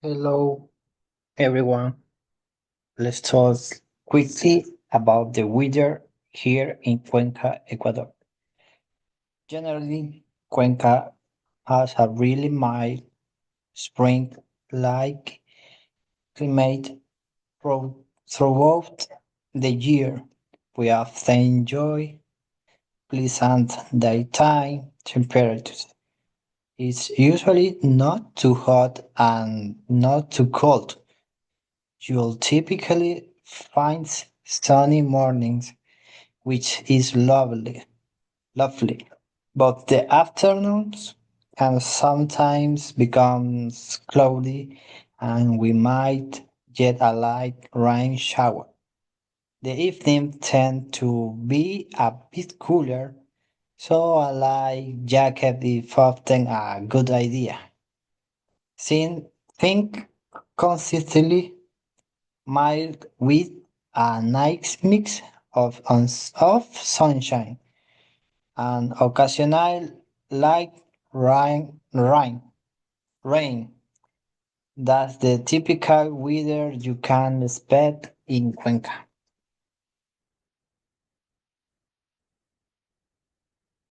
Hello, everyone. Let's talk quickly about the weather here in Cuenca, Ecuador. Generally, Cuenca has a really mild spring-like climate throughout the year. We often enjoy pleasant daytime temperatures. It's usually not too hot and not too cold. You'll typically find sunny mornings, which is lovely. But the afternoons can sometimes become cloudy and we might get a light rain shower. The evening tend to be a bit cooler, so a light jacket is often a good idea. Think consistently mild with a nice mix of sunshine and occasional light rain. That's the typical weather you can expect in Cuenca.